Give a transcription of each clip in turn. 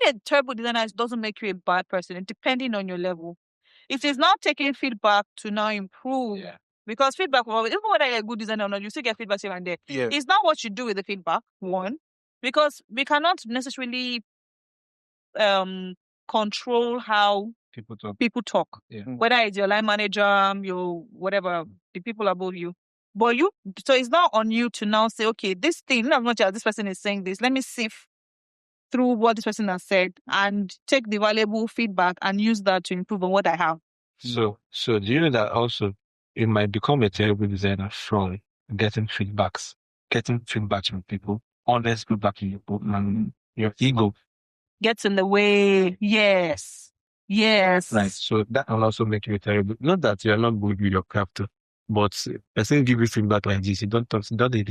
a terrible designer doesn't make you a bad person, depending on your level. It is not taking feedback to now improve. Yeah. Because feedback, even whether you're a good designer or not, you still get feedback here and there. Yeah. It's not what you do with the feedback, one, because we cannot necessarily control how people talk. Yeah. Whether it's your line manager, your whatever, the people above you. But so it's not on you to now say, okay, this thing, not as much as this person is saying this, let me sift through what this person has said and take the valuable feedback and use that to improve on what I have. So do you know that also you might become a terrible designer from getting feedbacks from people, honest feedback from people, and your ego gets in the way. Yes. Right. So that will also make you terrible. Not that you're not good with your craft, but person give you feedback like this, you don't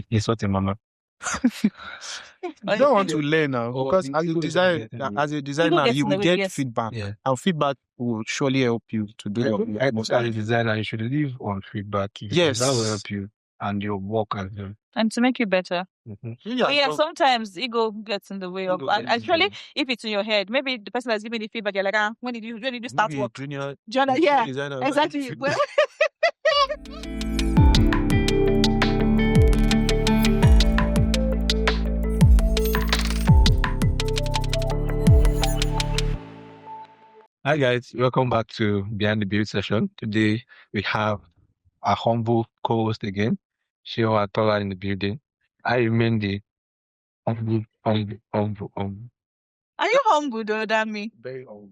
insult your mama. You don't want to learn now because as a designer, you will get feedback, and feedback will surely help you to do your work. As a designer, you should live on feedback. Yes, that will help you and your work as well. And to make you better. Yeah, sometimes ego gets in the way of. Actually, if it's in your head, maybe the person that's giving the feedback, you're like, when did you start work? Junior yeah, designer. exactly. Hi guys, welcome back to Behind the Build session. Today we have a humble co-host again, Shewa Tola in the building. I remain the humble. Are you humble though, than me? Very humble.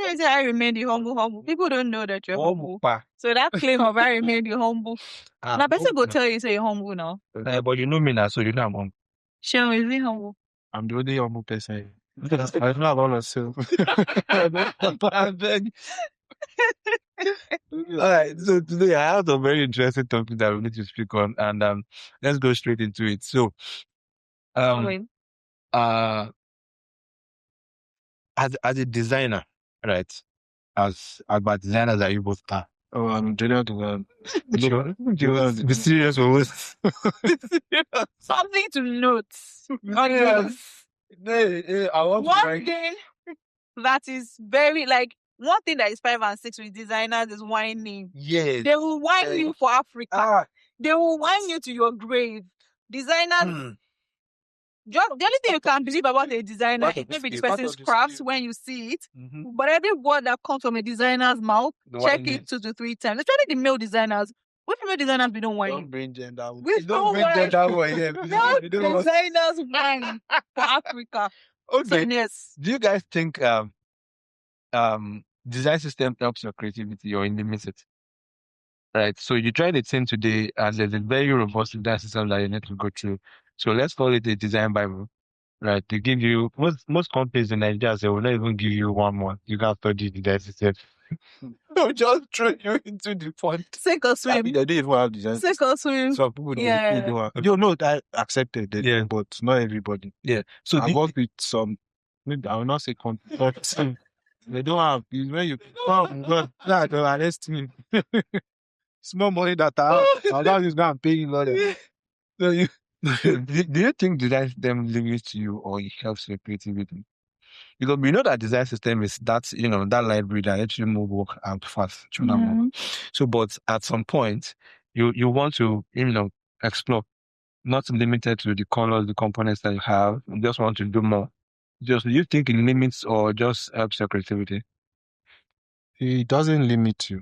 I remain the humble. People don't know that you're humble. So that claim of I remain the humble. Now person go tell you say you're humble now. But you know me now, so you know I'm humble. Sure, is he humble? I'm the only humble person. I don't know about myself. Alright, so today I have a very interesting topic that we need to speak on, and let's go straight into it. So, as a designer, right? As bad designers that you both are. Oh, I'm general designer. Be serious always. Something to note. I want one thing that is very one thing that is 5 and 6 with designers is whining. Yes. They will whine you for Africa. They will whine you to your grave. Designers. The only thing you can believe about a designer is maybe this person's crafts when you see it. Mm-hmm. But every word that comes from a designer's mouth, check it 2 to 3 times. Especially the male designers. With female designers, we don't whine. Don't bring gender. Don't bring gender. No designers whine for Africa. Okay. Yes. Do you guys think design system helps your creativity or limits it? Right. So you tried the thing today, and there's a very robust design system that you need to go through. So let's call it a design Bible. Right. They give you most companies in Nigeria, they will not even give you 1 month. You can study the design system. They'll just throw you into the font. Sink or swim. They don't even have design. Sink or swim. Some people don't have. You know, I accepted it, but not everybody. Yeah. So I work with some, maybe I will not say company, but they don't have. When you don't arrest me. Small money that I'll just go and pay you money. So do you think design system limits you or it helps your creativity? Because we know that design system is that library that helps you move work out fast. Mm-hmm. So, but at some point, you want to explore, not limited to the colors, the components that you have. You just want to do more. Do you think it limits or just helps your creativity? It doesn't limit you.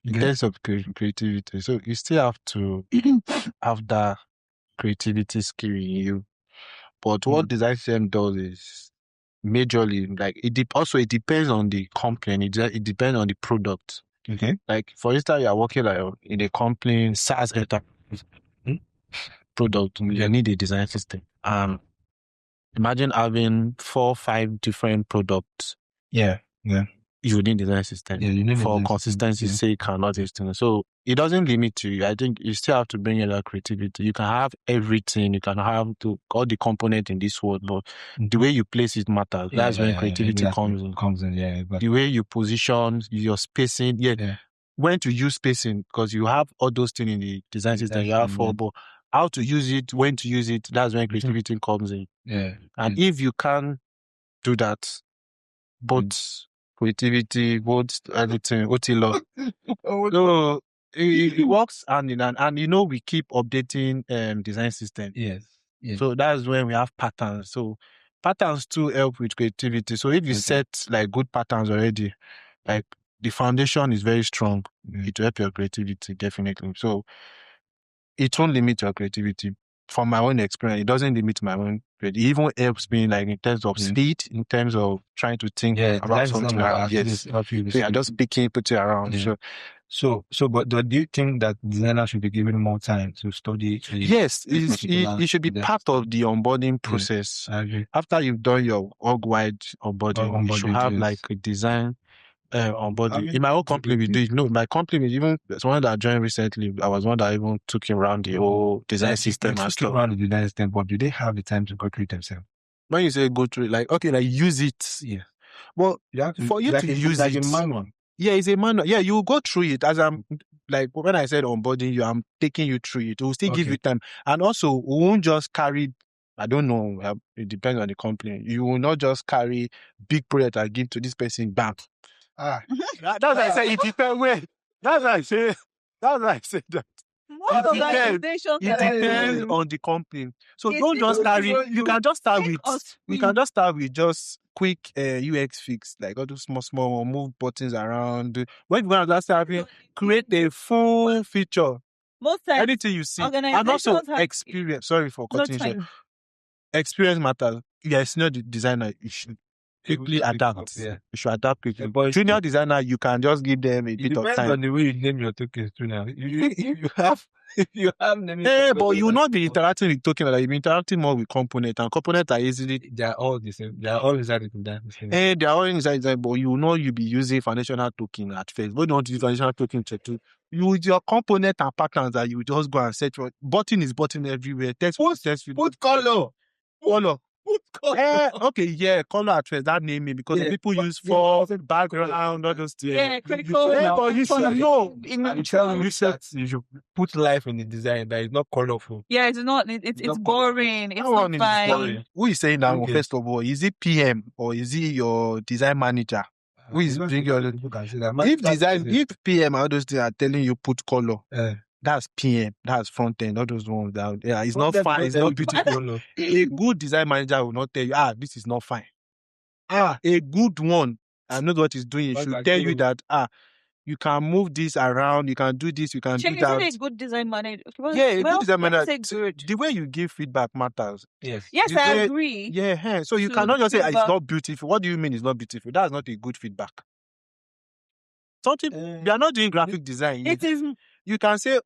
In terms of creativity, so you still have to have that creativity skill in you. But what design system does is majorly it depends on the company. It depends on the product. Okay. Like for instance, you are working in a company SaaS product. You need a design system. Imagine having 4 or 5 different products. Yeah. You need design system. Yeah, you need for consistency's sake and not external. So it doesn't limit you. I think you still have to bring in that creativity. You can have everything. You can have all the components in this world, but the way you place it matters. That's when creativity comes in. Yeah. The way you position, your spacing. Yeah. When to use spacing, because you have all those things in the design system. You have but how to use it, when to use it, that's when creativity comes in. Yeah. And if you can do that. Both creativity, both everything, OT-law. So it works hand in hand. And we keep updating design system. Yes. So that's when we have patterns. So patterns too help with creativity. So if you set like good patterns already, like the foundation is very strong, it will help your creativity, definitely. So it won't limit your creativity. From my own experience, it doesn't limit my own creativity. It even helps me like in terms of speed, in terms of trying to think about something. Yes. So you're just picking, put it around. Yeah. But do you think that designers should be given more time to study? Yes, it should be part of the onboarding process. I agree. After you've done your org-wide onboarding, you should have like a design onboarding. In my own company, we do it. No, my company, even someone that I joined recently, I was one that even took him around the whole design system and stuff. Around the design system, but do they have the time to go through it themselves? When you say go through it, like, okay, like use it. Yeah. Well, for you to use it. Like a manual. Yeah, it's a manual. Yeah, you go through it. As I'm like when I said onboarding you, I'm taking you through it. We'll still give you time. And also, we won't just carry, I don't know, it depends on the company. You will not just carry big project and give to this person back. That's why I say it depends where. That's why I say that. It depends on the company. So don't just carry. You can just start with. We can just start with just quick UX fix, like all those small, move buttons around. When you want to start create a full feature. Most times, anything you see, and also experience. Sorry for cutting short. Experience matters. You're a senior designer. You should quickly adapt. You should adapt quickly. But junior designer, you can just give them a bit of time. Depends on the way you name your tokens too now. You have naming. But you will not be interacting with tokens. Like, you'll be interacting more with components, and components are easily. They are all the same. They are all inside the same. They are all inside, but you'll be using foundational token at first. But you don't use foundational token to use your component and patterns that you just go and search for. Button is button everywhere. Put color. Okay, yeah, color at first, that name me because people use for background, all those things. Yeah, critical. But you should know. You should put life in the design that is not colorful. Yeah, it's not. It's boring. It's not fine. Who is saying that? First of all, is it PM or is it your design manager? Who is bringing your? If PM and all those things are telling you put color. That's PM, that's front end, all those ones. It's not fine, it's not beautiful. A good design manager will not tell you, this is not fine. A good one, I know what he's doing, he should tell you that, you can move this around, you can do this, you can do that. Is a good design manager? A good design manager. The way you give feedback matters. Yes, I agree. Yeah, so you cannot just say it's not beautiful. What do you mean it's not beautiful? That's not a good feedback. Something, we are not doing graphic design. It is. You can say,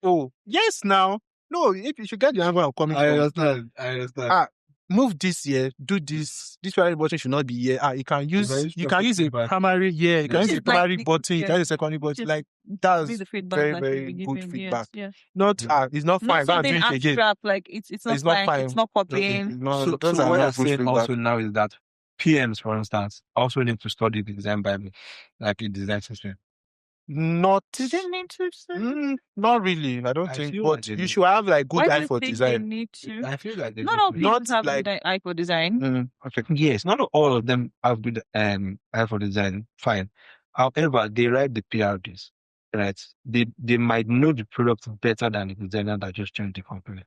yes, now. No, if you should get the angle I'm coming from. I understand. Move this here, do this. This primary button should not be here. You can use a primary, you can use a primary button, you can use a secondary button. Like, that's very, very good feedback. Yes. Not, it's not fine. Not something abstract, like it's not fine. It's not copying. So what I'm saying also now is that PMs, for instance, also need to study the design Bible, like a design system. Not. Do they need to? Not really. I don't think. But you should have like good eye for design. They need to? I feel like not all people have good eye for design. Okay. Yes, not all of them have good eye for design. Fine. However, they write the PRDs, right? They might know the product better than the designer that just joined the company.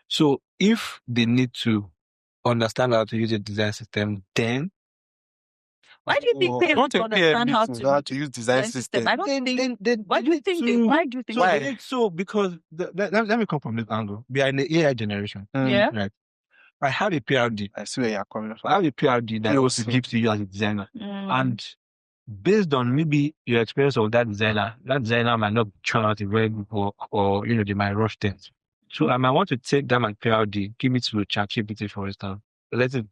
So if they need to understand how to use a design system, then why do you think they don't understand how to use design system? I don't think. Why do you think? Why do you think? Why? So because let me come from this angle. We are in the AI generation. Yeah. Right. I have a PRD. I see where you're coming from. I have a PRD that also gives to you as a designer, and based on maybe your experience of that designer might not turn out very good, or they might rush things. So I might want to take that my PRD, give it to ChatGPT, for instance. Let it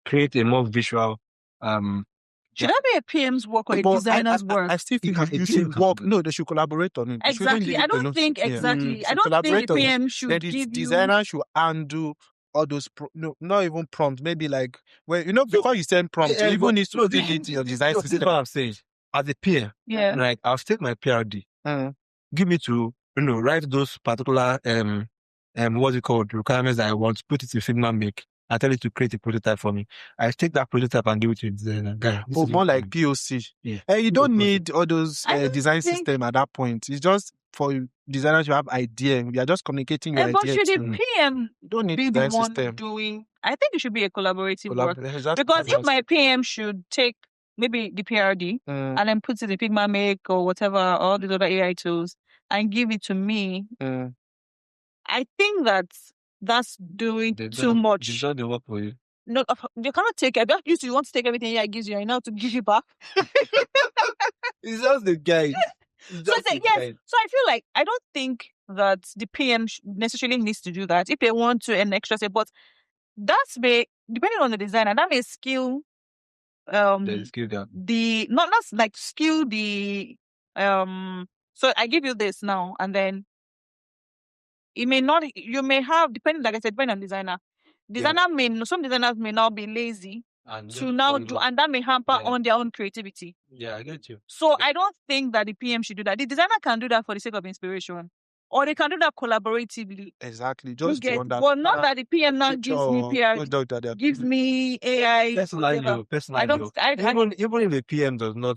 create a more visual. Should that be a PM's work or a designer's work? I still think you should work. No, they should collaborate on it. Exactly. I don't think exactly. I don't think the PM should give you. Designer should undo all those not even prompts. Maybe like before you send prompts, you even need to feed it in your design system. That's what I'm saying. As a PM, like I'll take my PRD, give me to write those particular what's it called, requirements that I want, put it in Figma Make. and tell it to create a prototype for me. I take that prototype and give it to the designer. Guy, this is more what like I'm- POC. Yeah. And you don't need all those I don't design think- system at that point. It's just for designers to have idea. We are just communicating your But idea. should the to- PM You don't need be the design one system. doing? I think it should be a collaborative work. Exactly. Because if my PM should take maybe the PRD Mm, and then put it in Figma Make or whatever, all these other AI tools, and give it to me, mm. I think that's doing They too don't- much. They don't work for you. No, you cannot take it. That used to, you want to take everything AI gives you, and now to give you back. It's just the guide. So I say, yes. So I feel like I don't think that the PM necessarily needs to do that if they want to an extra step. But that's depending on the designer, that may skill They skill down. the not like skill the so I give you this now, and then it may not, you may have, depending, like I said, depending on designer. Some designers may now be lazy And to just now follow do, up. and that may hamper Yeah. on their own creativity. Yeah, I get you. So I don't think that the PM should do that. The designer can do that for the sake of inspiration, or they can do that collaboratively. Exactly. You Just get, to understand. but not that the PM now gives me PR, gives me AI. Personally, whatever. personally, I don't. I even if the PM does not,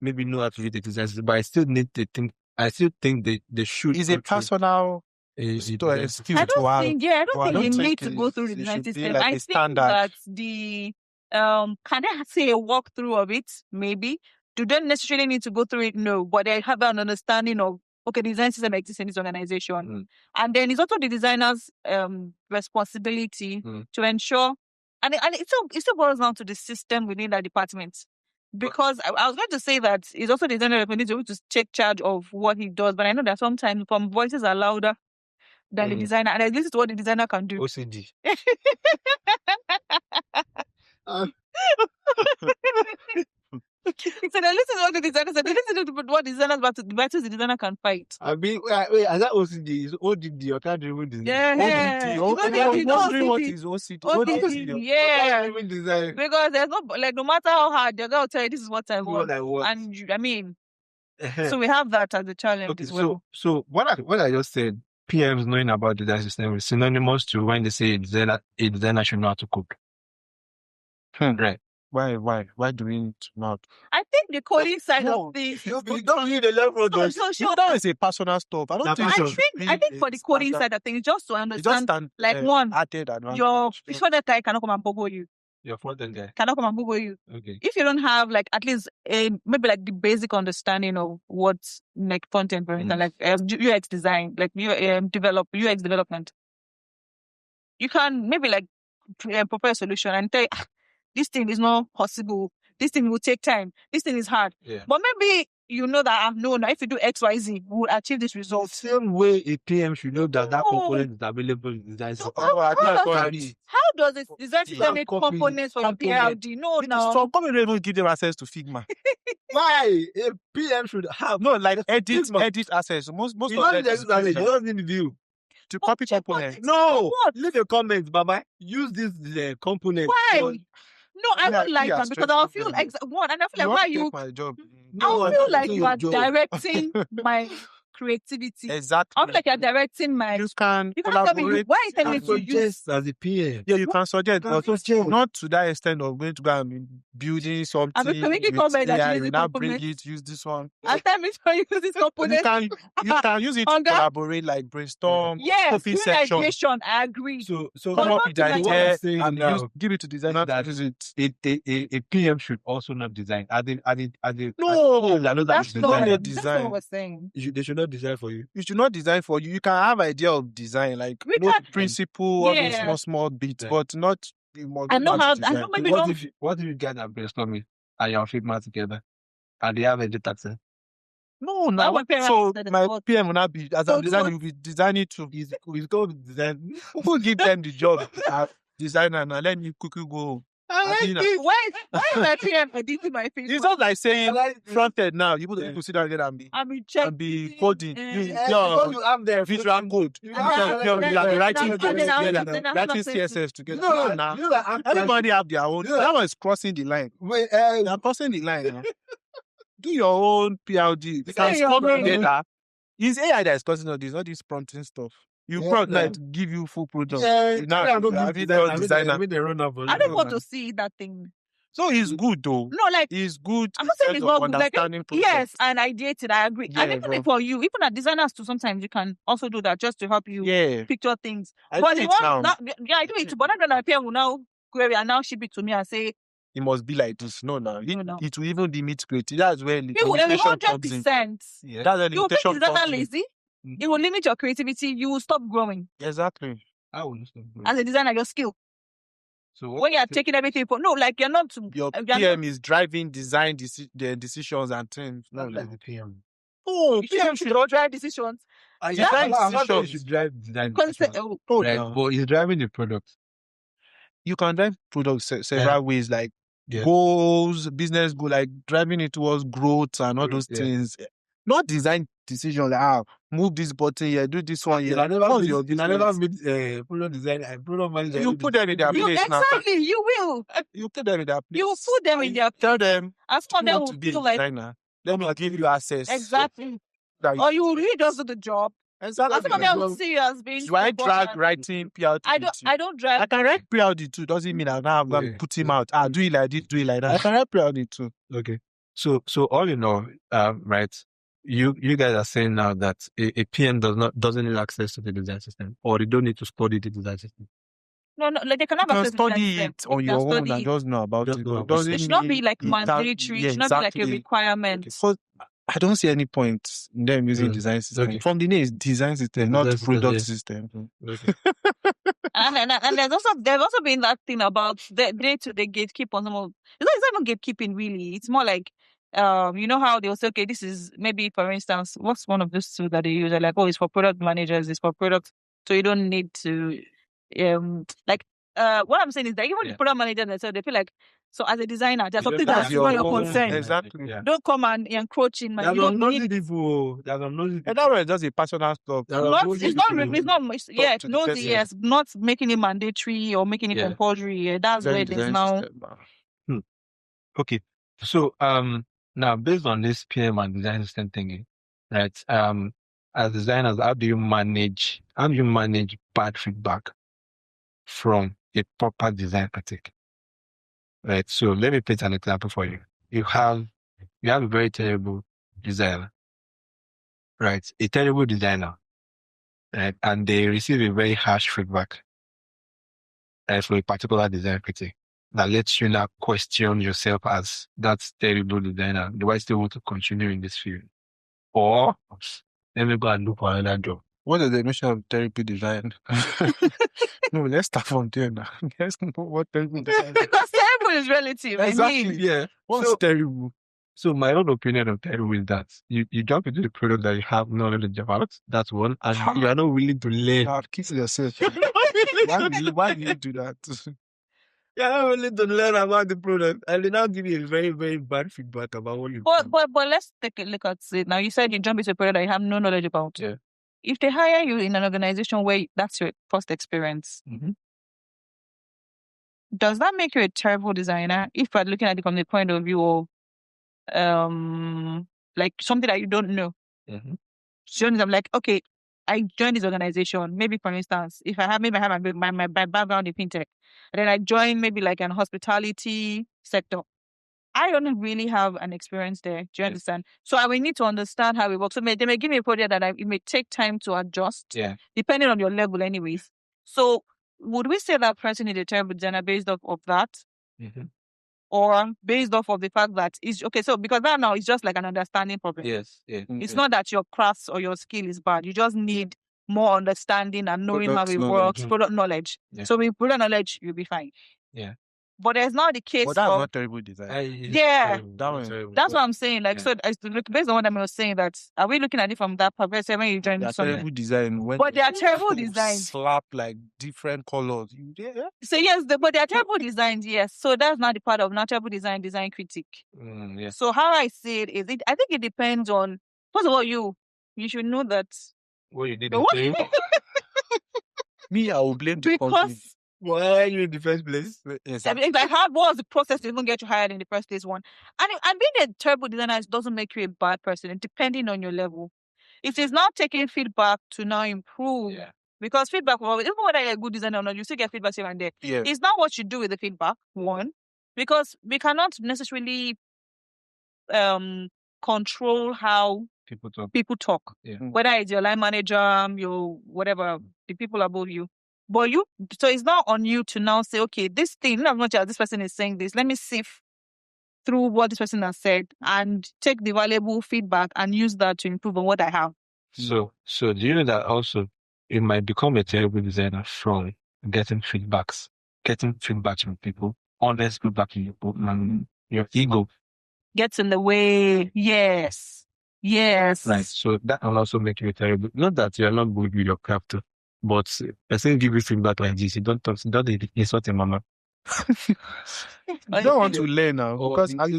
maybe know how to read the design system, but I still need to think. I still think they should. It's a go through personal a skill I to don't have. think. Yeah, I don't Well, I think you don't need think to go through the it design should be system. like I a think standard. that the can I say a walkthrough of it? Maybe. Do they necessarily need to go through it? No, but they have an understanding of, okay, the design system exists in this organization, and then it's also the designer's responsibility to ensure, and it still boils down to the system within that department. Because I was going to say that it's also the designer responsibility to take charge of what he does, but I know that sometimes some voices are louder than the designer, and this is what the designer can do. OCD. So they listen to what the designer said. They listen to what the designer the battles the designer can fight. I mean, wait, is that OCD? Is ODD? I can't even design. Yeah. I'm wondering what is OCD. OCD, yeah. Even design. Because there's no matter how hard, they're going to tell you this is what I want. What I want. And so we have that as a challenge Okay, as well. so what I just said, PMs knowing about the design system is synonymous to when they say a designer should know how to cook. Right. Why do we need to not? I think the coding side No, of things. You don't need a level. So That is a personal stuff. I don't think I it should be think for the a coding standard. side of things, just to It just understand, stand like one, added advantage. your visual guy cannot come and bubble you. Your front end guy. Cannot come and Google you. Okay. If you don't have like at least maybe like the basic understanding of what's like content, for instance, like UX design, like UX development, you can maybe like prepare a solution and tell this thing is not possible. This thing will take time. This thing is hard. Yeah. But maybe you know that no, if you do X, Y, Z, we will achieve this result. Same way a PM should know that No. component is available in the design system. How does it design system Can't make copy components for your component. PLD? No. Some company don't even give them access to Figma. Why? A PM should have edit access. Most you of don't them need you don't need view. to copy components. No. What? Leave a comment, Baba. Use this component. Why? No, I Yeah, don't like yeah, that because I'll feel straight one, and I feel You like why want to you. take my job? I feel like do you your are job. directing my creativity. Exactly. I feel like you're directing my. You can You can't tell me collaborate. why are you telling me And to use. suggest as a PM. Yeah, you can suggest, but suggest. not to that extent of going to go and be building something. I mean, make it with comment that AI, you use you the now bring component. it, use this one. And tell me to use this You component. can use it to On that- collaborate, like brainstorm, Yes, coffee doing section. ideation, I agree. So Come up not with to the like- what I'm idea saying and now give it to designer that to use it. a PM should also not design. No, That's not not your that's design. not what we're saying. They should not design for you. You should not design for you. You can have idea of design, like We know can- the principle, all Yeah. those small bits, Yeah. but not the more. I know how. design. I know maybe what don't. if you guys are brainstorming and you're on Figma together and they have a data set? No, Why now would parents so say that my it's what- PM will not be as So a designer. what- Will be designing to He's going to design. who give them the job as designer and let me quickly go. Why is my PM editing my face? It's not like saying front end now. You put the people sit down together and be I mean, check. coding. You have their Visual code. You You have are writing and code then I'll- together, then I'll writing not say- CSS together. No, Now you are everybody have their own. Yeah. That one is crossing the line. Wait, They are crossing the line. Now. Do your own PLD. You can Say your stop own. data. It's AI that is causing all this prompting stuff. You might give you full product. Now, I mean, they run up. I don't want to see that thing. So it's good though. No, like It's good. I'm not saying it's not good. Like, understanding yes, and ideating, I agree. Yeah, and even bro. for you, even as designers too, sometimes you can also do that just to help you Yeah. picture things. I But do the it one, now. yeah, I do it too. But I'm gonna appear will now query and now ship it to me and say It must be like this. No. No. It will even limit creativity. That's where you will limitation comes in. 100%. Yeah. That's where You will make limitation designer comes in. lazy. It will limit your creativity. You will stop growing Exactly. I will stop growing. as a designer. Your skill. So When you are taking everything for like you're not. Your you're PM not- is driving design the decisions and things. not like the PM. Oh, you should not drive decisions. Design I'm not saying you decisions. should drive design Concept. decisions, Oh, right? no. But he's driving the product. You can drive products several ways, like Yeah. goals, business goal, like driving it towards growth and all those Yeah. things. Not design decisions like move this button here, do this one here. I never What's meet, your I never business? meet product design, product manager. You put them in their you place now. exactly. You will. You put them in their place. You will put them in their. Tell them As for you them want will to be a feel like designer. Let me give you access. exactly. That Or you will really just do the job. exactly. As for them will see you as being. Do I drag stubborn. writing PRD? I don't drive. I can write PRD too. Doesn't mean now I'm going to put him out. Do it like this, do it like that. I can write PRD too. Okay. So all in all, right? You guys are saying now that a PM doesn't need access to the design system, or they don't need to study the design system. No, like they can have You can access to the study system. it on You your can own study and it. just know about Just it. know It about doesn't It should not be mean like it mandatory. yeah, It should not be like a exactly. requirement. Because I don't see any point in them using design system. Okay. From the name, it's design system, not Design system, product yeah. system. Okay. And there's also been that thing about the day-to-day gatekeep on some of. It's not even gatekeeping really. It's more like you know how they'll say, okay, this is maybe for instance, what's one of those two that they use? They're like, oh, it's for product managers, it's for products, so you don't need to like what I'm saying is that even the product manager themselves, they feel like so as a designer, there's something that's not your concern. Exactly. Yeah. Don't come and encroach in my. There's You don't no need. people. There's no And that was just a personal stuff. It's not yeah, to the nosy, person. yes, not making it mandatory or making it Yeah. compulsory. Yeah, that's where it is Design now. system. Okay. So now based on this PM and design system thingy, right? As designers, how do you manage bad feedback from a proper design critic? Right. So let me paint an example for you. You have a very terrible designer, right? A terrible designer, right? And they receive a very harsh feedback from a particular design critic that lets you now question yourself as that terrible designer. Do I still want to continue in this field? Or let me go and look for another job. What is the definition of terrible design? No, let's start from there now. Let's know what terrible design is. Because terrible is relative. Exactly. Indeed. Yeah. What's terrible? So my own opinion of terrible is that you jump into the product that you have knowledge about. That's one. And you are not willing to learn. God, kiss yourself. Why do you do that? You're not willing to learn about the product. And they now give you a very, very bad feedback about what you do. But let's take a look at it. Now you said you jump into a product that you have no knowledge about. Yeah. If they hire you in an organization where that's your first experience, Mm-hmm. does that make you a terrible designer? If we're looking at it from the point of view of like something that you don't know. Mm-hmm. So I'm like, okay, I joined this organization. Maybe for instance, if I have my background in fintech, and then I join maybe like an hospitality sector. I don't really have an experience there. Do you understand? So I will need to understand how it works. So they may give me a project that it may take time to adjust. Yeah. Depending on your level, anyways. So would we say that person is a terrible designer based off of that? Mm-hmm. Or based off of the fact that it's okay, so because that now is just like an understanding problem. Yes. Yeah. It's not that your crafts or your skill is bad. You just need more understanding and knowing Product how it knowledge. works, product knowledge. Yeah. So with product knowledge, you'll be fine. Yeah. But there's not the case But that's of not terrible design. Yeah. That's what I'm saying. Like, Yeah. so based on what I was saying, that are we looking at it from that perspective when you join They're something? terrible design. When But they are you terrible designs. slap like different colors. Yeah. So yes, but they are terrible designs, yes. So that's not the part of not terrible design critic. Yeah. So how I see it is, I think it depends on, first of all, you should know that. What you did What? Me, I will blame the company. Because why are you in the first place? Yes, I mean, it's like, how was the process to even get you hired in the first place? One, and being a terrible designer doesn't make you a bad person, depending on your level. If it's not taking feedback to now improve, Yeah. Because feedback, even whether you're a good designer or not, you still get feedback here and there. Yeah. It's not what you do with the feedback, one, because we cannot necessarily control how people talk. Yeah. Whether it's your line manager, your whatever, the people above you. But so it's not on you to now say, okay, this thing, not much as this person is saying this, let me sift through what this person has said and take the valuable feedback and use that to improve on what I have. So do you know that also you might become a terrible designer from getting feedback from people, honest feedback from people, and your ego gets in the way. Yes. Right. So that will also make you terrible. Not that you are not good with your craft, but person give you feedback like this, you don't insult your mama. You don't want to learn now because as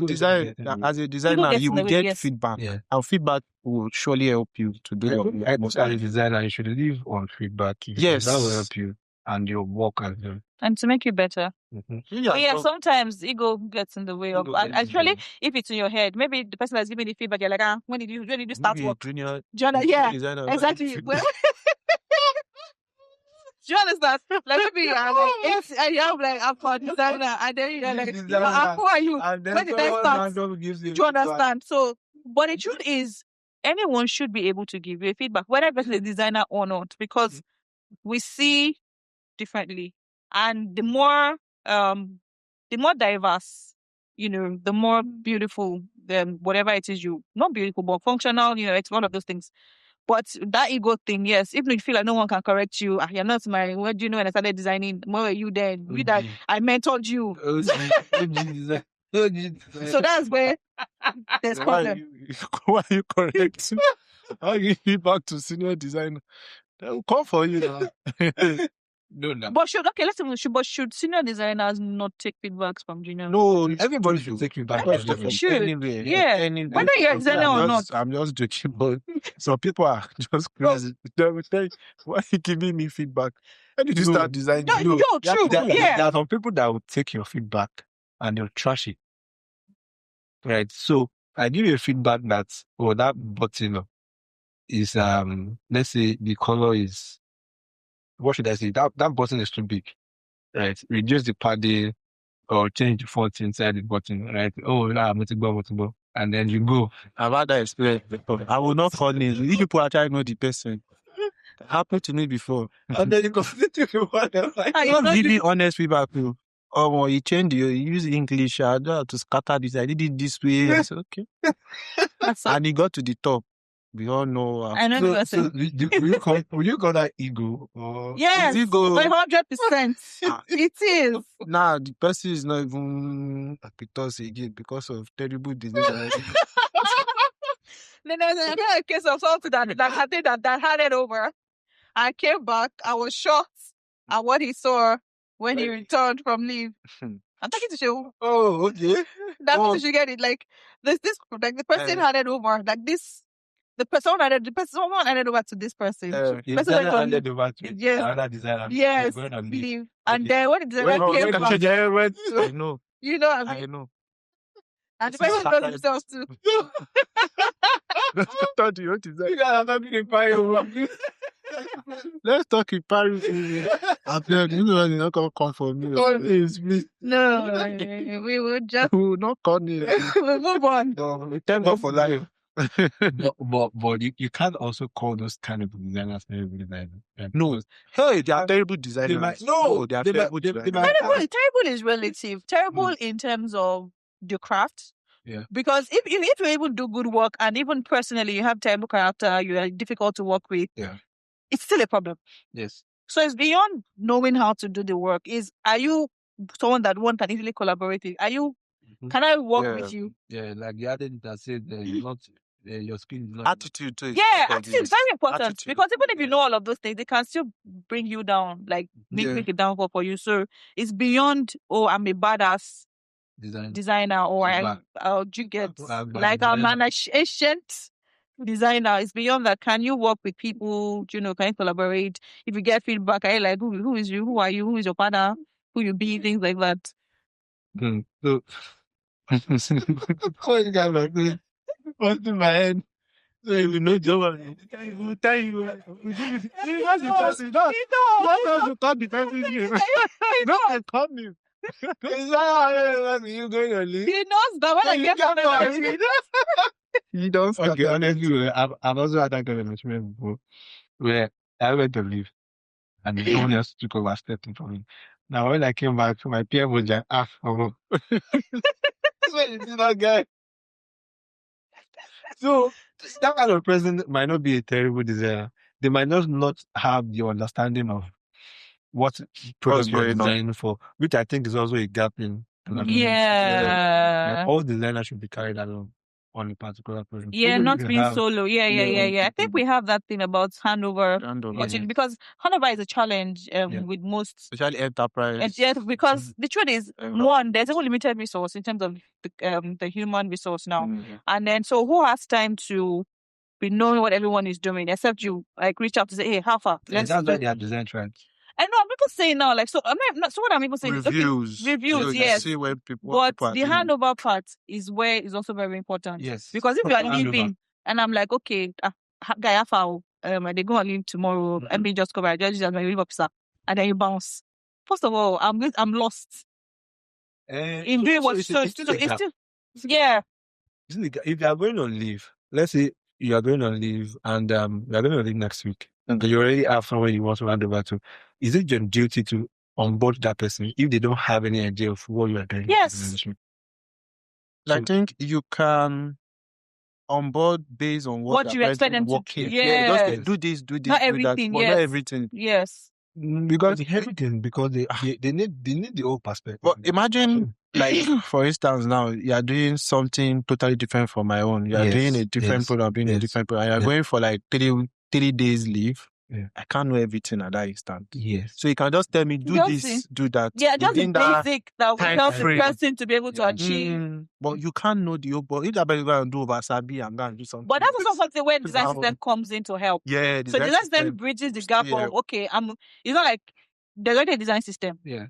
a designer, you will get feedback, and feedback will surely help you to do your work. As a designer, you should live on feedback. Yes, that will help you and your work as well. And to make you better. Mm-hmm. Yeah, sometimes ego gets in the way of. Actually, if it's in your head, maybe the person that's giving the feedback, you're like, when did you start work? Junior, yeah, exactly. Do you understand? Like maybe you're like, and you're like, I'm a designer, and then you're like, who are you? When did I start? Do you understand? So, but the truth is, anyone should be able to give you a feedback, whether it's a designer or not, because we see differently, and the more diverse, the more beautiful, whatever it is, not beautiful but functional, it's one of those things. But that ego thing, yes, even if you feel like no one can correct you, you're not what do you know when I started designing? Where were you then? You that I mentored you. So that's where there's problem. Why are you correct? How you give back to senior designer? They will come for you now. No. But should senior designers not take feedbacks from junior? No, everybody should take feedback. Anywhere. Yeah. Whether you're a designer or not. I'm just joking, but some people are just crazy. They will say, why are you giving me feedback? When did you start designing? No, true. There are some people that will take your feedback and they'll trash it. Right. So I give you a feedback that that button is let's say the color is, what should I say? That button is too big, right? Reduce the padding or change the font inside the button, right? Oh, multiple, and then you go. I've had that experience before. I will not call names. If people actually know the person, it happened to me before. And then you continue to I'm not giving honest feedback. Oh, he changed you use English. I don't have to scatter this. I did it this way. I said, okay. And he got to the top. We all know. I know the person. Will you call that ego? Or yes, ego? 100%. It is. Nah, the person is not even because again because of terrible design. Then there's another case of something that handed over. I came back. I was shocked at what he saw when he returned from leave. I'm talking to you. Oh, okay. That means you should get it. Like this like the person handed over. Like this. Someone handed over to this person. Person handed over to another designer. Yes. Leave. And then when the designer came back, I know. You know what I mean? I know. And the person does himself too. Let's talk to your design. Let's talk in Paris. I'm not going to come for me. No, we would just. We will not call me. We'll move on. No, thank God for life. but you can't also call those kind of designers terrible designers. No, hey, they are terrible designers. They are terrible designers. Terrible is relative. Terrible in terms of the craft. Yeah. Because if you even do good work and even personally you have terrible character, you are difficult to work with. Yeah. It's still a problem. Yes. So it's beyond knowing how to do the work. Are you someone that one can easily collaborate with? Can I work with you? Yeah, like the other that said not your skill is not attitude too. Yeah, attitude is very important because even if you know all of those things, they can still bring you down, like make it downfall for you. So it's beyond, I'm a badass designer or you get like I'm an ancient designer. It's beyond that. Can you work with people? Can you collaborate? If you get feedback, are you like, who is you? Who are you? Who is your partner? Who you be? Things like that. So, what's in my head? So you know, Joe, he will tell you. That's the person. That's the call the person. No, I call him. Is that you going to leave? He knows that when I get home, He does. Okay, honestly, I've also had that kind of experience before, where I went to leave and someone else took over stepping from me. Now, when I came back, my PM was like, oh. Where is that guy? So, that kind of person might not be a terrible designer. They might not have the understanding of what product you're designing for, which I think is also a gap in. Yeah. All designers should be carried along on a particular project. Yeah, not being solo. Yeah. I think we have that thing about handover. Because handover is a challenge with most, especially enterprise. And yeah, because the truth is, one, there's a limited resource in terms of the human resource now, and then so who has time to be knowing what everyone is doing, except you like reach out to say, hey, how far? That's why they have design trends. I know people say now, like, so I'm not, so what I'm even saying reviews, is, okay, reviews, yes. See where people, but the handover part is where is also very important. Yes. Because if you are leaving and I'm like, okay, guy, they go and leave tomorrow, and me just cover, I just as my leave officer, and then you bounce. First of all, I'm lost. In doing what it's still yeah. If you are going on leave, let's say you are going on leave and you are going to leave next week, and you already have someone you want to hand over to, is it your duty to onboard that person if they don't have any idea of what you are doing? Yes. I think you can onboard based on what you expect them to do. Yeah, just do this, not everything. That, not everything. Yes. Because everything, because they need the whole perspective. But imagine, like, for instance, now you are doing something totally different from my own. You are doing a different program, doing a different program. You are going for like 3 days leave. Yeah. I can't know everything at that instant. Yes. So you can just tell me, do this, do that. Yeah, just the basic that will help the person to be able to achieve. But you can't know the whole, but if that person going to do over Sabi, I'm going to do something. But that's also something where design system comes in to help. Yeah. So design system bridges the gap of, okay, it's not like there's already a design system. Yeah.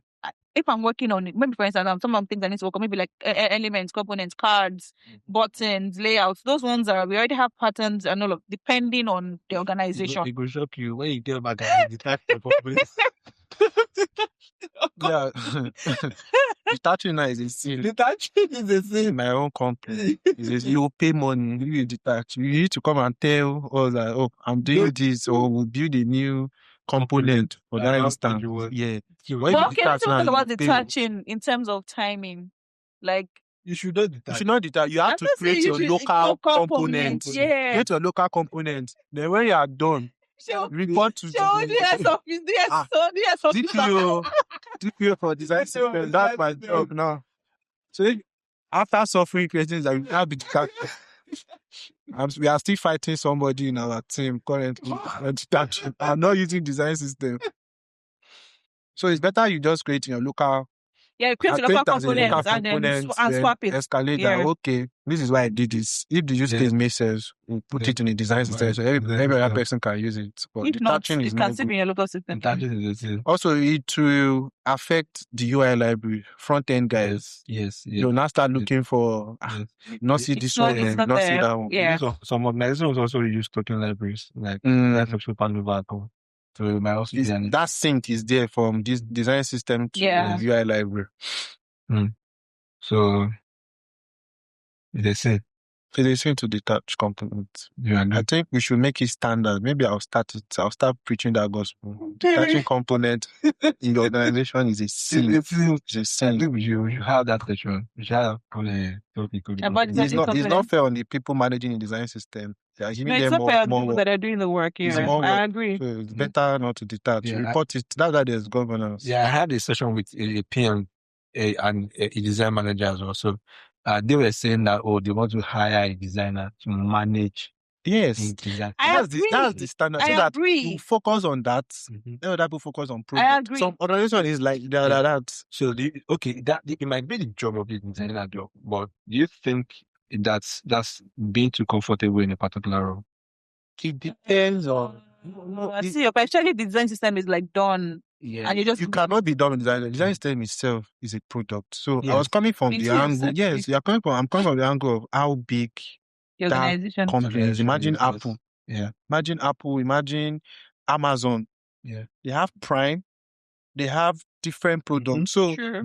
If I'm working on it, maybe for instance, some of the things I need to work on, maybe like elements, components, cards, buttons, layouts. Those ones we already have patterns and all of, depending on the organization. It will shock you when you get back at the type of performance. Yeah. Detaching is a sin. Detaching is a sin. My own company. You pay money, you detach. You need to come and tell us that, oh, I'm doing this, or we'll build a new component for that instance. Yeah. But okay, let's talk about detaching in terms of timing. Like, you should not detach. You should not detach. You have to create your local component. Yeah. Create your local component. Then when you are done, report to DPO for design system. That's my job now. So after suffering questions, I will now be detached. We are still fighting somebody in our team currently. I'm not using design system. So it's better you just create your local. Yeah, create your local components and then swap it. Escalate that. Okay, this is why I did this. If the use case makes sense, we'll put it in a design system so every other person can use it. But if not, it can still be in your local system. Also, it will affect the UI library, front end guys. Yes. You'll now start looking for, not see this one, not see that one. Yeah. Some organizations also use token libraries, like that's what so it might also that sync is there from this design system to the UI library. So they say to detach components. I think we should make it standard. Maybe I'll start preaching that gospel. Detaching component in the organization is a sin. It's a sin. I think you have that session. You should have it's not fair on the people managing the design system. Yeah, it's not fair on the people that are doing the work here. I agree. So it's better not to detach. Report it. That's why there's governance. Yeah, I had a session with a PM and a design manager as well. So they were saying that, they want to hire a designer to manage. Yes, that's the standard. I agree. You focus on that. Other people focus on product. I agree. Some organization is like that. So it might be the job of the designer job, but do you think that's being too comfortable in a particular role? It depends on. See, especially the design system is like done. Yeah. And you cannot be done with design. The design system itself is a product. So I was coming from the angle. Yes, I'm coming from the angle of how big The that organization. companies. Imagine Apple. Yeah. Imagine Apple. Imagine Amazon. Yeah. They have Prime. They have different products. So Sure.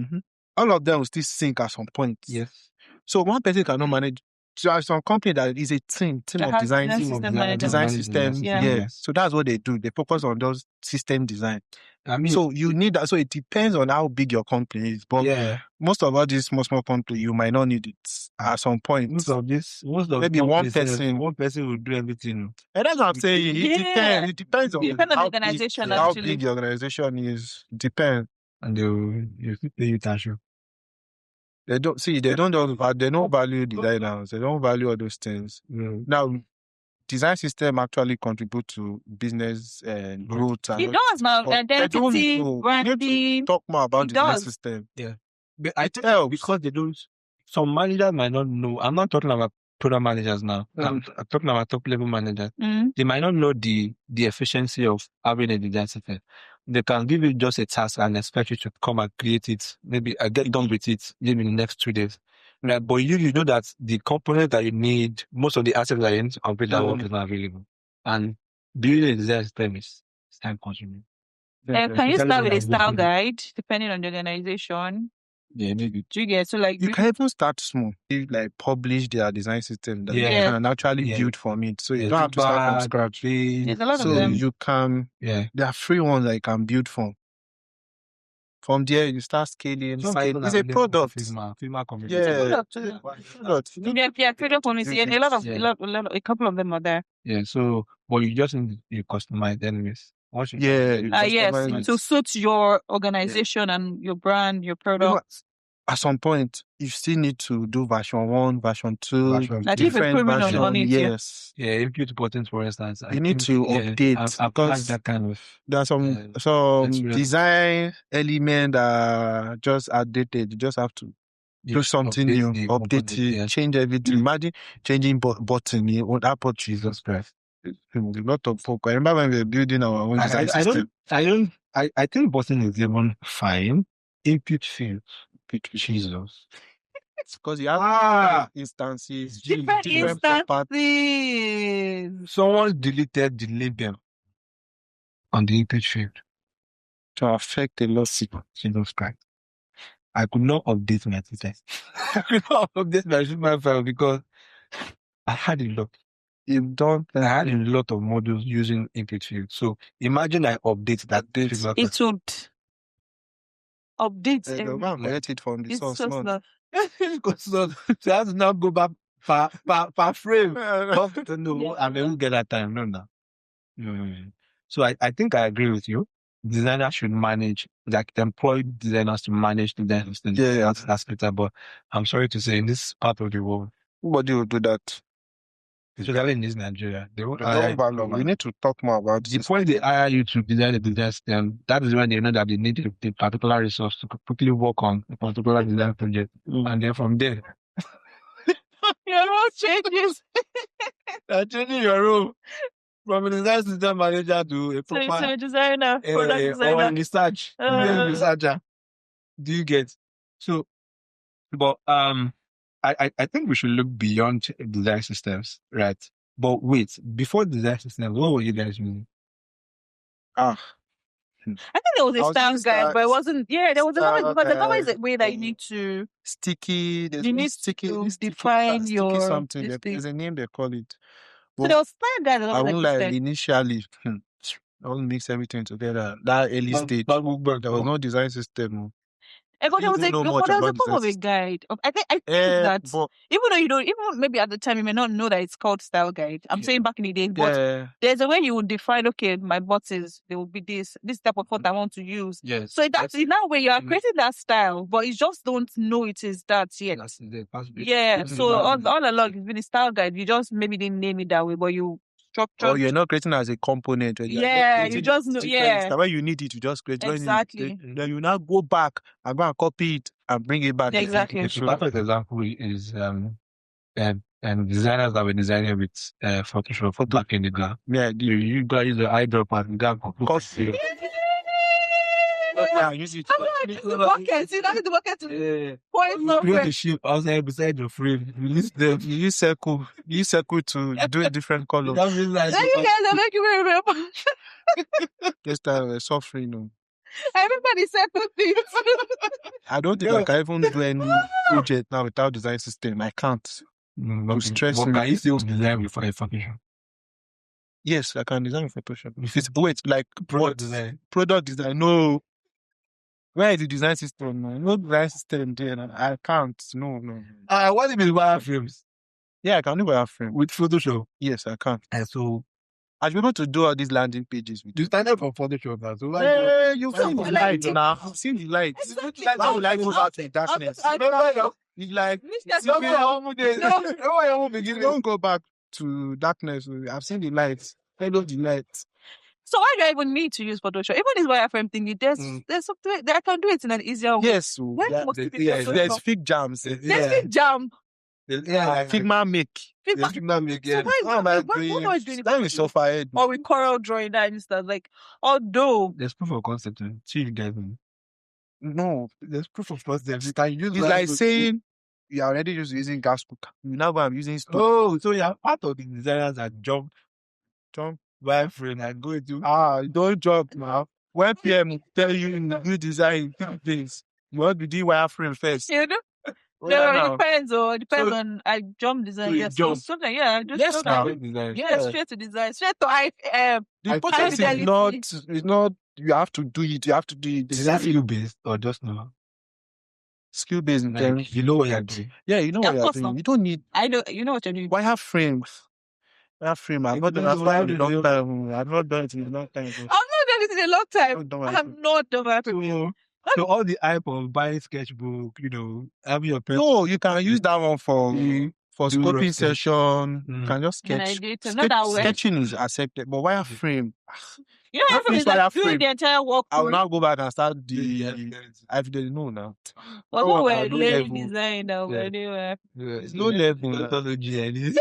all of them will still sync at some point. Yes. So one person cannot manage. There are some company that is a team That of has design, design system. Yeah. Yeah. So that's what they do. They focus on those system design. I mean, So you need that. So it depends on how big your company is. But most of all these small companies, you might not need it at some point. Most of maybe one person will do everything. And that's what I'm saying. It depends. It depends on Depends on how the organization, big, how actually. big the organization is. Depends. And you pay you attention. They don't value designers. They don't value all those things. Now, design system actually contribute to business growth. And It does now. Identity, branding. Talk more about the design system. Yeah, but I tell because they don't. Some managers might not know. I'm not talking about product managers now. I'm talking about top level managers. They might not know the efficiency of having a design system. They can give you just a task and expect you to come and create it. Maybe I get done with it maybe in the next 2 days. But you know that the components that you need, most of the assets that you need to complete that work is not available. And building a design system is time consuming. Can you start with a style guide depending on the organization? Yeah, maybe. Do you get so like you can even start small. You like publish their design system that you can actually build from it. So you don't have to start from scratch. There's a lot of them. So you can there are free ones that you can build from. From there, you start scaling. It's a product. Figma yeah. Freedom Community. A couple of them are there. Yeah. So, but you just need to customize anyways. Yes, to suit your organization and your brand, your product. At some point, you still need to do version 1, version 2, different version. Yes. Yeah, if you buttons, for instance, you need to update because that kind of. There are some design element that are just outdated. You just have to do something new, update it, change everything. Imagine changing button on Apple. Jesus Christ. A lot of folk. I remember when we were building our own design system. I think button is even fine. Input fields. Jesus. Because you have instances, different instances. Someone deleted the label on the input field to affect a lot of people. Jesus Christ. I could not update my system. I could not update my system file because I had a lot. I had a lot of modules using input field. So imagine I update that. It would update. Get it from the source. So I have to now go back per frame. No, I won't get that time. No. So I think I agree with you. Designers should manage, like employ designers to manage the design system. Yeah. That's better. But I'm sorry to say, in this part of the world, nobody will do that. Especially in this Nigeria. We need to talk more about the point they hire you to design the design system. That is when they know that they need a particular resource to quickly work on a particular design project. And then from there, your role changes. You're changing your role from a design system manager to a proper designer, product designer, or research researcher. Do you get? So, but I think we should look beyond design systems, right? But wait, before design systems, what were you guys using? I think there was a style guide, but it wasn't. Yeah, there was a lot, but there's always a way that you need to sticky. You need to define your something. There's a name they call it. So there was style guide. I won't lie. Initially, I won't mix everything together. That early stage, there was no design system. There was a form of a guide. I think that even though you don't, even maybe at the time you may not know that it's called style guide. I'm saying back in the day, but there's a way you would define. Okay, my buttons, they will be this type of font I want to use. Yes. So that's in that way you are creating that style, but you just don't know it is that yet. Yeah. So all along it's been a style guide. You just maybe didn't name it that way, but you. Structure. Or you're not creating as a component. You just know. Yeah. When you need it, you just create. Exactly. Then you now go back and go and copy it and bring it back. Exactly. A perfect example is designers that were designing with Photoshop back in the day. Yeah. You guys use the eyedropper and Yeah, use it. The bucket. You don't the bucket to point Create somewhere. the shape outside beside the frame. Release them. You use circle to do a different color. Don't realize Then you guys are making me remember. Just suffering. No. Everybody said good things. I don't think I can even do any project now without design system. I can't. to stress me. Can you still design before a function? Yes, I can design for Photoshop. Wait, like Product design. Product design. No. Where is the design system? Man? No design system there. I can't. No. What if it's wireframes Yeah, I can do wireframe. with Photoshop? Yes, I can. And so I'll be able to do all these landing pages with you started from Photoshop now. So Hey, you've seen the Like light it. now. I've seen the light. Exactly. Why would I go back to the darkness? It's like, don't go back to darkness. I've seen the light. I love the light. So why do I even need to use Photoshop? Even this wireframe thing, there's something that I can do it in an easier way. Yes, Why yeah, must it be yeah, Photoshop? there's fig jams. There's big jam. Figma make. Figma. Figma. So why am I doing it? That is so far ahead. Or with Corel drawing that and stuff. Like, although There's proof of concept. See you guys. No, There's proof of concept. You can use it's like saying you're already just using gas cooker. Now I'm using stove. Oh, so you're part of the designers that jump wireframe and go into Don't jump now. When PM tell you new design things, you want to do wireframe first. you know. Well, No, now, it depends. It depends So- on I jump design. so you Yes, jump. something. Yeah, just Yes, something. now. design. Yeah, straight to design, straight to the I process fidelity. is not you have to do it. You have to do it. Is that skill based or just no? skill based in terms? Like, you know what you're doing. Yeah, you know Of what you're course doing. not. You don't need I know. You know what you're doing. wireframe. I've not done that for a long time. I've not done it in a long time. I've not done it in a long time. I've done I wireframe. have not done wireframe. So all the hype of buying sketchbook, having your pen. No, you can use that one for Do scoping rough sketch. session. You can just And I sketch. did it. Not that way. Sketching is accepted, but wireframe. You know, wireframe is like doing wireframe. the entire work. I will now go back and start the. Yeah. I've done no now. But Oh, when I we're don't learning level. design now, Yeah. we're doing It's low level. Methodology and this.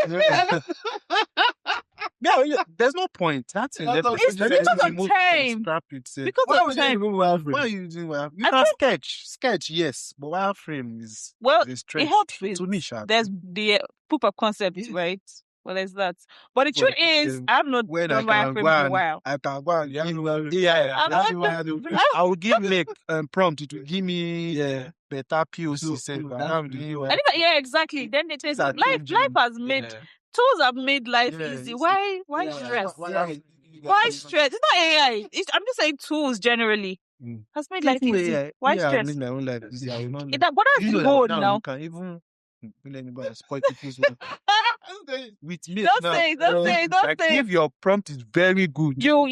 Yeah, there's no point. That's It's because of time. Scrap it. Say. because Why of would you time. even Why are wireframe? you using wireframe? You I can think- sketch, yes, but wireframe is Well, a it stretch. helps with To me, sha. there's the proof of concept, right? Well, there's that. But the truth is, I've not when I done can wireframe go for a and while. I can go and Yeah, give I'm not I will give like prompt. It will give me Yeah. better POC. So, Set, but that's I'm the doing way- And yeah, exactly. Then it is Things are life. changing. Life has made tools have made life Yeah, easy. it's- Why stress? Why stress? It's not AI. I'm just saying tools generally has made life easy. Why I stress? made my own life easy. I will not. But that's You the know goal that now. You can even don't let anybody spoil people's life. With me Don't now, say, don't say, don't like say. if your prompt is very good, You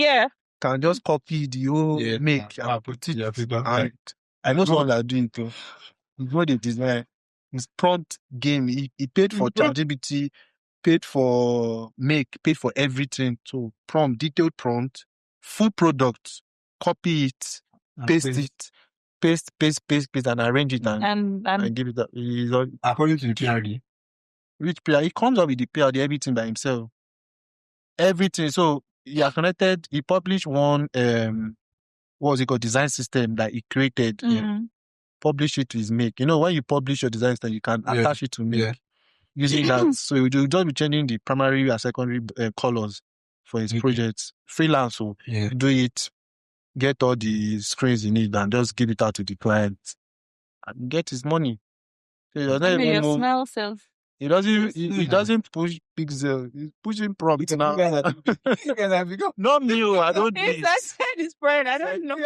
can just copy the whole make and put it. And I know someone that doing too. What they design is prompt game. He paid for ChatGPT, paid for make, paid for everything. So prompt, detailed prompt, full product, copy it, paste it, paste, and arrange it and give it up. According to the PRD. Which player? He comes up with the PRD, everything by himself. Everything. So he has connected. He published one what was it called? Design system that he created. Publish it to his make. When you publish your design system, you can attach it to make. Yeah. Using that, so you will just be changing the primary and secondary colors for his projects. Freelance, so do it, get all the screens you need, and just give it out to the client and get his money. So he doesn't even move. smell self. He doesn't push pixel. He's pushing prompt now. Not me. I don't do It's it. I said his friend. I don't know.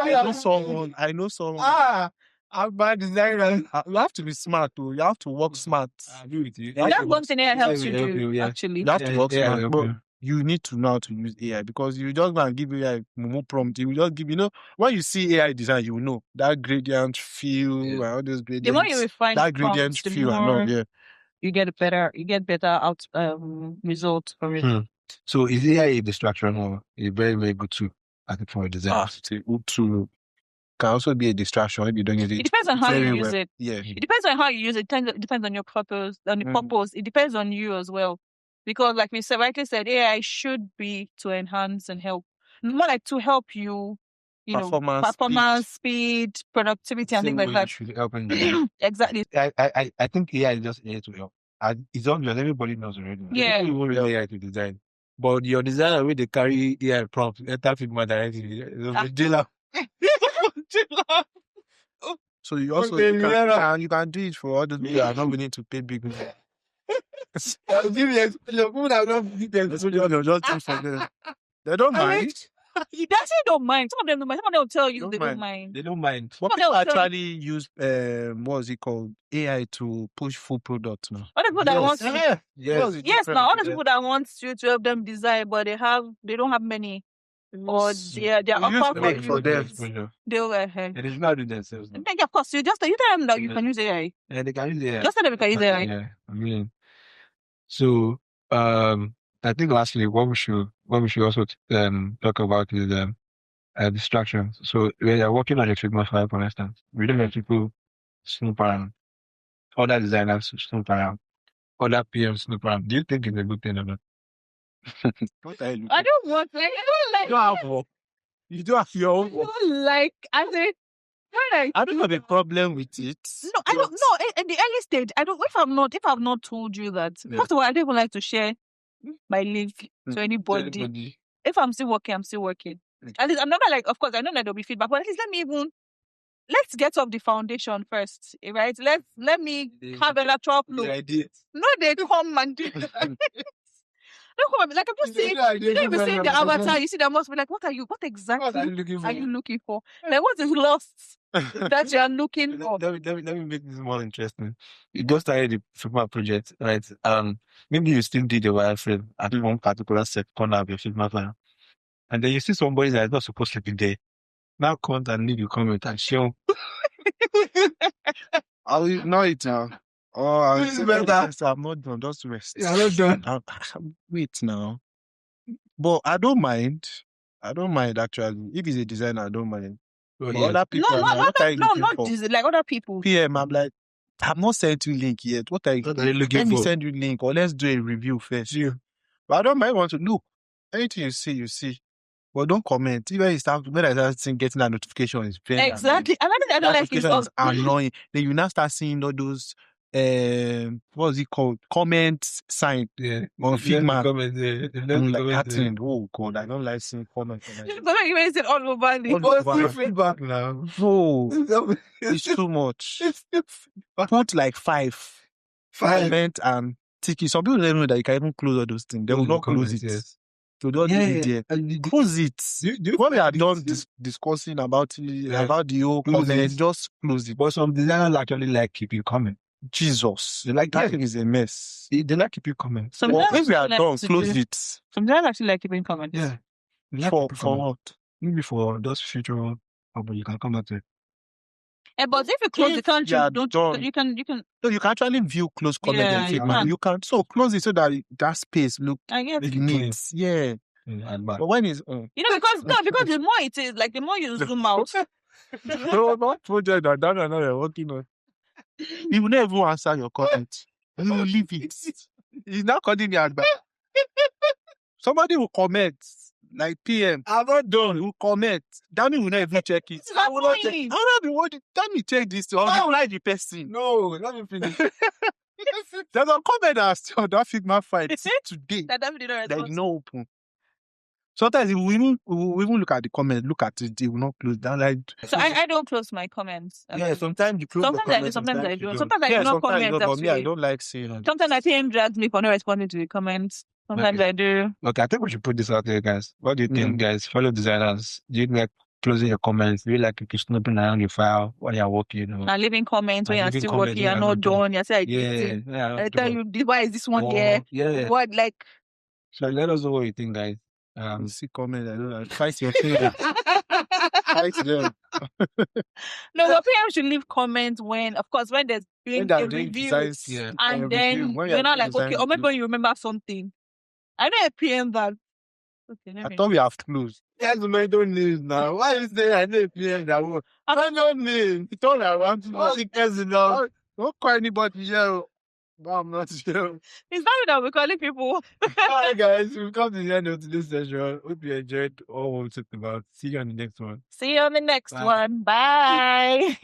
I know someone. I'm bad designer. You have to be smart too. You have to work smart. I agree with you. That's one thing AI helps you Yeah, do, yeah. actually. You have to work Yeah, smart. yeah, But yeah. you need to know how to use AI because you just gonna give AI more prompt. You will just give, when you see AI design, you will know that gradient feel and all those gradients. The more you refine that gradient prompts, the feel and more all, yeah. you get better result from it. So is AI a distraction or a very, very good tool, I think, for a designer? It's a good tool. Can also be a distraction if you don't use it. It depends on how you very use well. it. Yeah. It depends on how you use it. It depends on your purpose, on the purpose. It depends on you as well. Because like Mr. rightly said, AI should be to enhance and help. More like to help you, performance, speed, productivity, and things like that. Should help engineers. Exactly. I think AI is just here to help. It's obvious, everybody knows already. Yeah. People won't really AI to design. But your designer will they carry AI prompt, enter Figma directly. So you also you can do it for all those people that are not willing to pay big money. I'll give you people that don't need them. Just do it for them. They don't mind. They actually don't mind. Some of them don't mind. Some of them will tell you they don't mind. They don't mind. But people actually use what's it called? AI to push full products now. Other people that want Yes. Now other people that want you to help them design, but they don't have money. Or they're offer for them. They'll ahead. It is not do themselves. Of course, you tell them that you can use AI. Yeah, they can use AI. Just tell them you can use AI. Yeah, I mean. So I think lastly what we should also talk about is distractions. So when you're working on a Figma file, for instance, we don't let people snoop around. Other designers snoop around. Other PMs snoop around. Do you think it's a good thing or not? I don't want like I don't like You do have your own. I don't like I don't have a problem with it. No, I don't know. At the early stage, I don't if I've not told you that. First of all, I don't even like to share my link to anybody. If I'm still working, I'm still working. At least I'm not like, of course, I know that there'll be feedback, but at least let's get off the foundation first, right? Let me have a laptop look. No, they come and do that. Like I'm just saying, you don't even say the avatar. You see, there must be like, what exactly are you looking for? Like, what is lost that you are looking for? Let me make this more interesting. You just started the Figma project, right? Maybe you still did the wireframe at one particular corner of your Figma file, and then you see somebody that is not supposed to be there. Now come and leave your comment and show. I will know it now. Oh, I'm not done. Just rest. Yeah, I'm not done. Wait now. But I don't mind. Actually. If he's a designer, I don't mind. But other people, not other people. PM, I'm like, I've not sent you link yet. What are you looking for? Let me send you link or let's do a review first. Yeah. But I don't mind want to look. Anything you see. But don't comment. Even when I start getting a notification, it's very exactly. Another thing I don't like is annoying. Then you now start seeing all those what's it called? Comments sign on Figma. Oh God, I don't like seeing comments. You raise it all over the feedback now. Oh, it's too much. Put like five comment and ticky. Some people don't know that you can even close all those things. They will not close it. Yes. So don't close it. When we are done discussing about the whole comment, just close it. But some designers actually like keeping comment. Jesus, that thing is a mess. They like keeping comment. When we are done, close it. Some designers actually like keeping comment. Yeah. For what? Maybe for those future, but you can come back to it. But if you close the country, you can. No, you can actually view close comments. You can so close it so that space look neat. Yeah. But when it's because the more it is, like the more you zoom out. No, not project that Dan and I are working on. He will never answer your comment. You will leave it. He's not calling me out back. Somebody will comment. Like PM, I'm not done. Who comment? Danny will not even check it. I will not check. I'm not the one. Danny check this. I don't like the person. No, let me finish. There's a comment on that Figma fight today. That no open. Sometimes we even look at the comment, look at it, they will not close down. Like so, I don't close my comments. Yeah, sometimes you close. Sometimes I do. Sometimes I do not comment. But me, I don't like seeing it. Sometimes I PM drags me for not responding to the comments. Sometimes I do. Okay, I think we should put this out there, guys. What do you think, guys? Fellow designers, do you like closing your comments? Do you like snooping around your file while you're working? And leaving comments when you're still working, you're not done. You say, I tell you, why is this one here? Yeah. What, like? So let us know what you think, guys. See comment, I don't know. Fight your favorite. Fight them. No, the PM should leave comments when there's doing a review. Designs, and then you're not like, okay, or maybe when you remember something. I know a PM that. Okay, I thought we have closed. Yes, I don't need now. Why is there I know a PM that won't? I don't need. It's all I want to know. Don't call anybody here. But I'm not sure. It's not that we're calling people. Alright, guys, we've come to the end of today's session. Hope you enjoyed all we talked about. See you on the next one. See you on the next Bye. one. Bye.